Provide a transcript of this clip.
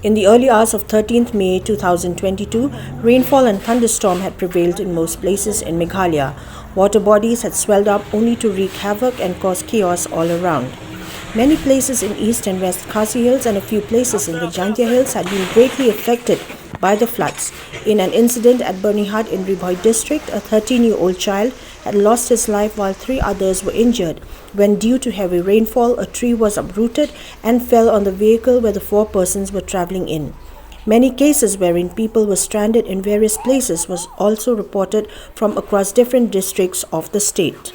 In the early hours of 13th May 2022, rainfall and thunderstorm had prevailed in most places in Meghalaya. Water bodies had swelled up only to wreak havoc and cause chaos all around. Many places in East and West Khasi Hills and a few places in the Jaintia Hills had been greatly affected by the floods. In an incident at Byrnihat in Ri Bhoi district, a 13-year-old child had lost his life while 3 others were injured when, due to heavy rainfall, a tree was uprooted and fell on the vehicle where the 4 persons were travelling in. Many cases wherein people were stranded in various places was also reported from across different districts of the state.